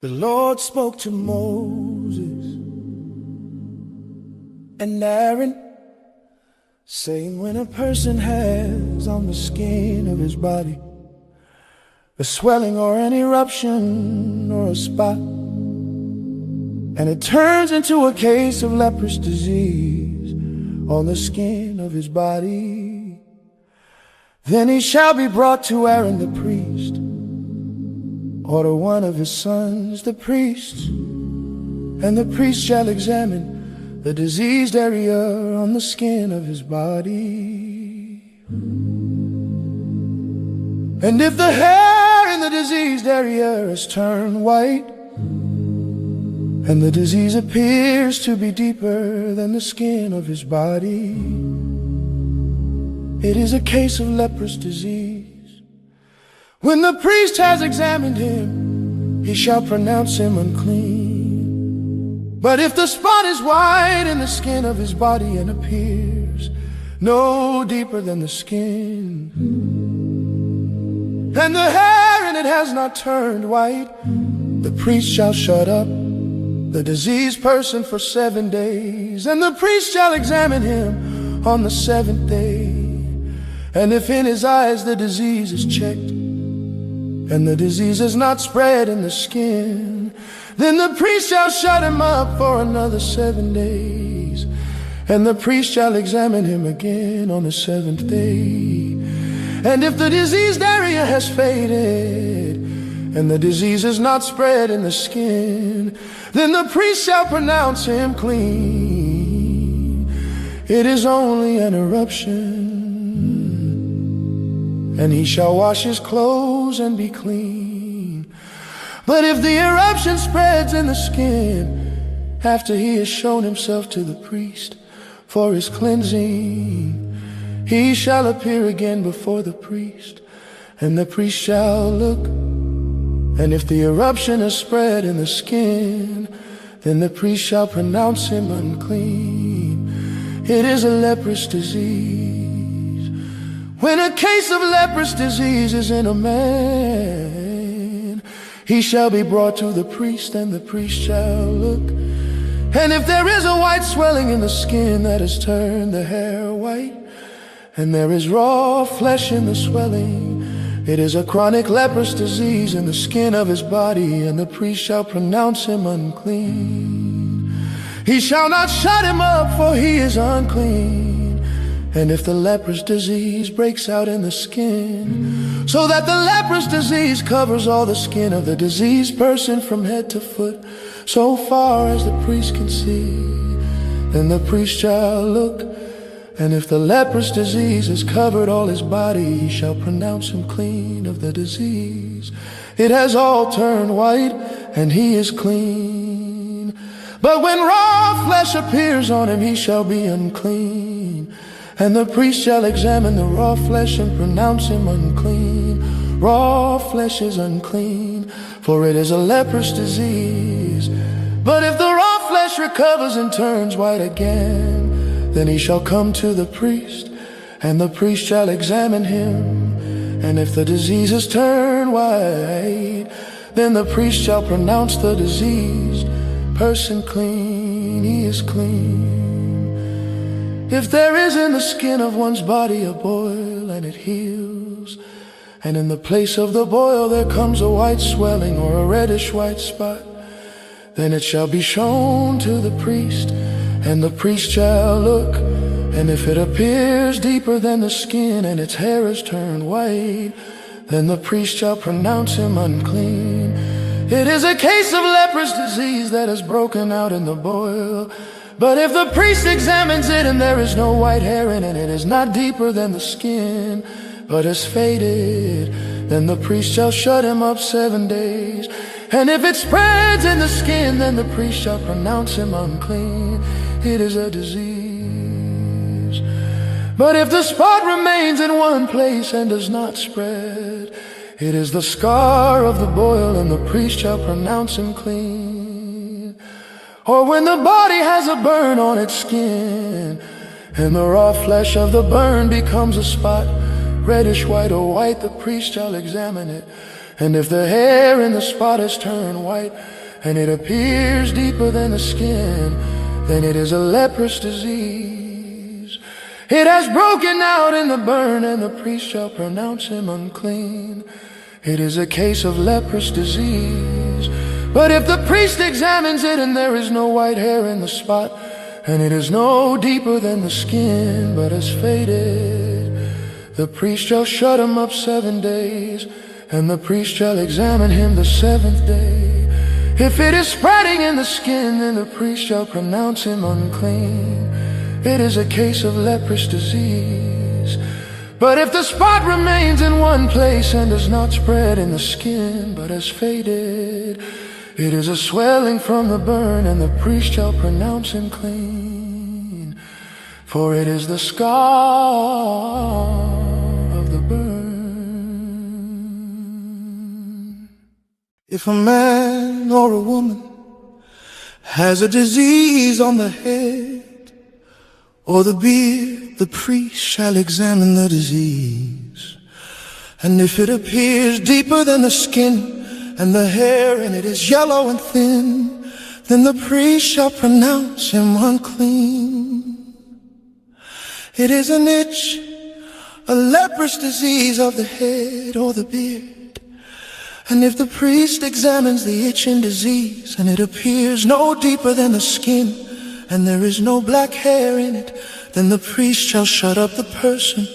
The Lord spoke to Moses and Aaron, saying, when a person has on the skin of his body a swelling or an eruption or a spot, and it turns into a case of leprous disease on the skin of his body, then he shall be brought to Aaron the priest, or to one of his sons the priests, and the priest shall examine the diseased area on the skin of his body. And if the hair in the diseased area is turned white, and the disease appears to be deeper than the skin of his body, it is a case of leprous disease. When the priest has examined him, he shall pronounce him unclean. But if the spot is white in the skin of his body and appears no deeper than the skin, and the hair in it has not turned white, the priest shall shut up the diseased person for 7 days, and the priest shall examine him on the 7th day. And if in his eyes the disease is checked, and the disease is not spread in the skin, then the priest shall shut him up for another 7 days, and the priest shall examine him again on the 7th day. And if the diseased area has faded, and the disease is not spread in the skin, then the priest shall pronounce him clean. It is only an eruption, and he shall wash his clothes and be clean. But if the eruption spreads in the skin, after he has shown himself to the priest for his cleansing, he shall appear again before the priest, and the priest shall look. And if the eruption is spread in the skin, then the priest shall pronounce him unclean. It is a leprous disease. When a case of leprous disease is in a man, he shall be brought to the priest, and the priest shall look. And if there is a white swelling in the skin that has turned the hair white, and there is raw flesh in the swelling, it is a chronic leprous disease in the skin of his body, and the priest shall pronounce him unclean. He shall not shut him up, for he is unclean. And if the leprous disease breaks out in the skin, so that the leprous disease covers all the skin of the diseased person from head to foot, so far as the priest can see, then the priest shall look. And if the leprous disease has covered all his body, he shall pronounce him clean of the disease. It has all turned white, and he is clean. But when raw flesh appears on him, he shall be unclean. And the priest shall examine the raw flesh and pronounce him unclean. Raw flesh is unclean, for it is a leprous disease. But if the raw flesh recovers and turns white again, then he shall come to the priest, and the priest shall examine him. And if the disease is turned white, then the priest shall pronounce the diseased person clean. He is clean. If there is in the skin of one's body a boil, and it heals, and in the place of the boil there comes a white swelling or a reddish white spot, then it shall be shown to the priest, and the priest shall look. And if it appears deeper than the skin, and its hair is turned white, then the priest shall pronounce him unclean. It is a case of leprous disease that has broken out in the boil. But if the priest examines it, and there is no white hair in it, it is not deeper than the skin, but has faded, then the priest shall shut him up 7 days. And if it spreads in the skin, then the priest shall pronounce him unclean. It is a disease. But if the spot remains in one place and does not spread, it is the scar of the boil, and the priest shall pronounce him clean. Or when the body has a burn on its skin, and the raw flesh of the burn becomes a spot, reddish white or white, the priest shall examine it. And if the hair in the spot has turned white, and it appears deeper than the skin, then it is a leprous disease. It has broken out in the burn, and the priest shall pronounce him unclean. It is a case of leprous disease. But if the priest examines it, and there is no white hair in the spot, and it is no deeper than the skin, but has faded, the priest shall shut him up 7 days, and the priest shall examine him the 7th day. If it is spreading in the skin, then the priest shall pronounce him unclean. It is a case of leprous disease. But if the spot remains in one place and does not spread in the skin, but has faded, it is a swelling from the burn, and the priest shall pronounce him clean. For it is the scar of the burn. If a man or a woman has a disease on the head or the beard, the priest shall examine the disease. And if it appears deeper than the skin, and the hair in it is yellow and thin, then the priest shall pronounce him unclean. It is an itch, a leprous disease of the head or the beard. And if the priest examines the itching disease, and it appears no deeper than the skin, and there is no black hair in it, then the priest shall shut up the person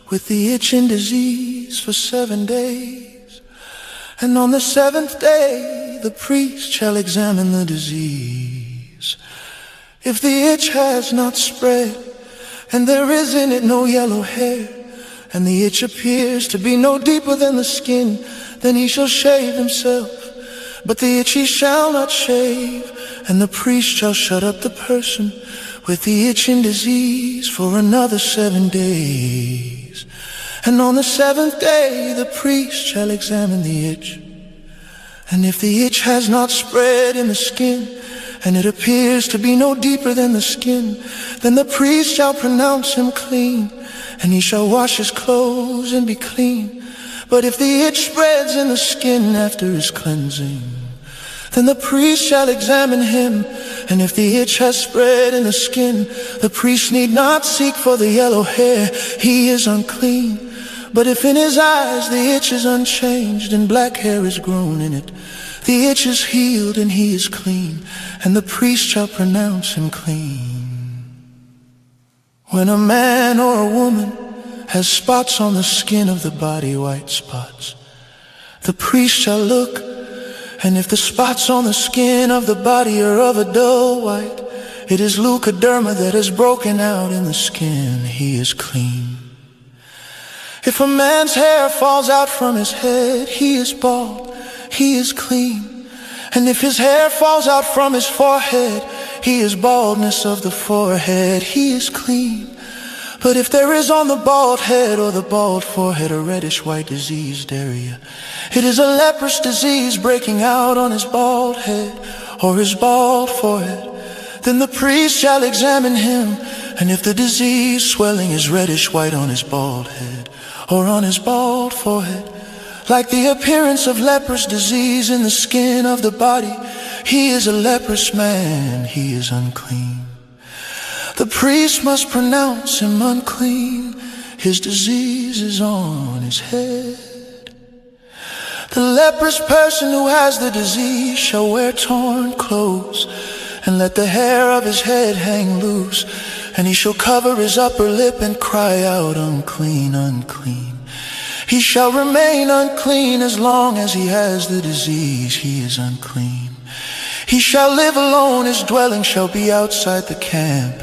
with the itching disease for 7 days. And on the 7th day, the priest shall examine the disease. If the itch has not spread, and there is in it no yellow hair, and the itch appears to be no deeper than the skin, then he shall shave himself. But the itch he shall not shave, and the priest shall shut up the person with the itching disease for another 7 days. And on the 7th day, the priest shall examine the itch. And if the itch has not spread in the skin, and it appears to be no deeper than the skin, then the priest shall pronounce him clean, and he shall wash his clothes and be clean. But if the itch spreads in the skin after his cleansing, then the priest shall examine him. And if the itch has spread in the skin, the priest need not seek for the yellow hair, he is unclean. But if in his eyes the itch is unchanged, and black hair is grown in it, the itch is healed and he is clean, and the priest shall pronounce him clean. When a man or a woman has spots on the skin of the body, white spots, the priest shall look, and if the spots on the skin of the body are of a dull white, it is 𝘂𝙬𝙚 that has broken out in the skin, he is clean. If a man's hair falls out from his head, he is bald, he is clean. And if his hair falls out from his forehead, he is baldness of the forehead, he is clean. But if there is on the bald head or the bald forehead a reddish white diseased area, it is a leprous disease breaking out on his bald head or his bald forehead. Then the priest shall examine him, and if the disease swelling is reddish white on his bald head or on his bald forehead, like the appearance of leprous disease in the skin of the body, he is a leprous man, he is unclean. The priest must pronounce him unclean, his disease is on his head. The leprous person who has the disease shall wear torn clothes, and let the hair of his head hang loose, and he shall cover his upper lip and cry out, unclean, unclean. He shall remain unclean as long as he has the disease, he is unclean. He shall live alone, his dwelling shall be outside the camp.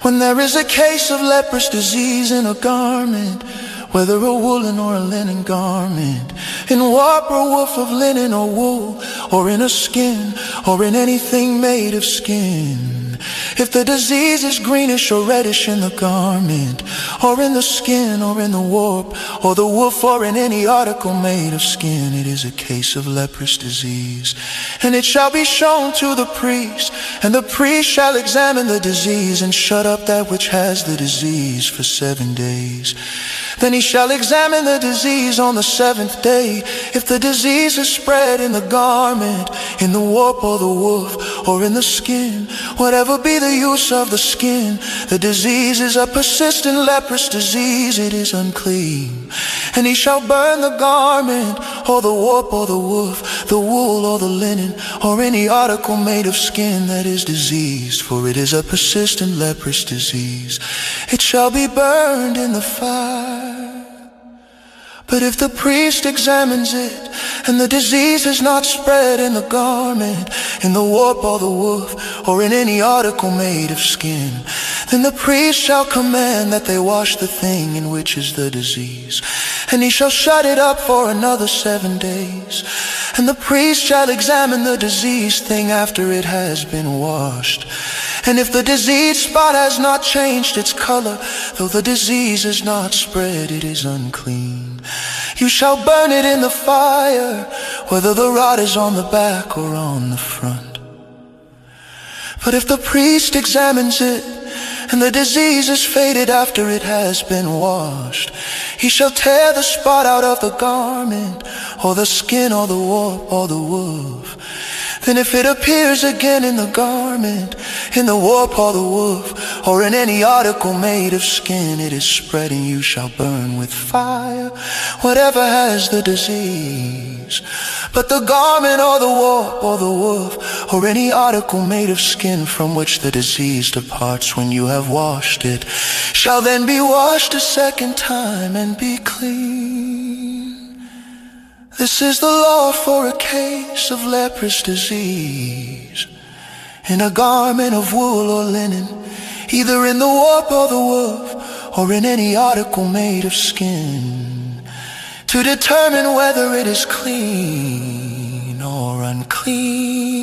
When there is a case of leprous disease in a garment, whether a woolen or a linen garment, in warp or woof of linen or wool, or in a skin, or in anything made of skin, if the disease is greenish or reddish in the garment, or in the skin, or in the warp, or the woof, or in any article made of skin, it is a case of leprous disease. And it shall be shown to the priest, and the priest shall examine the disease, and shut up that which has the disease for 7 days. Then he shall examine the disease on the seventh day. If the disease is spread in the garment, in the warp or the woof, or in the skin, whatever be the use of the skin, the disease is a persistent leprous disease, it is unclean. And he shall burn the garment, or the warp or the woof, the wool or the linen, or any article made of skin that is diseased, for it is a persistent leprous disease. It shall be burned in the fire. But if the priest examines it, and the disease is not spread in the garment, in the warp or the woof, or in any article made of skin, then the priest shall command that they wash the thing in which is the disease, and he shall shut it up for another 7 days. And the priest shall examine the diseased thing after it has been washed. And if the diseased spot has not changed its color, though the disease is not spread, it is unclean. You shall burn it in the fire, whether the rod is on the back or on the front. But if the priest examines it, and the disease is faded after it has been washed, he shall tear the spot out of the garment, or the skin, or the warp, or the woof. Then if it appears again in the garment, in the warp or the woof, or in any article made of skin, it is spread, and you shall burn with fire whatever has the disease. But the garment or the warp or the woof, or any article made of skin from which the disease departs when you have washed it, shall then be washed a second time and be clean. This is the law for a case of leprous disease, in a garment of wool or linen, either in the warp or the woof, or in any article made of skin, to determine whether it is clean or unclean.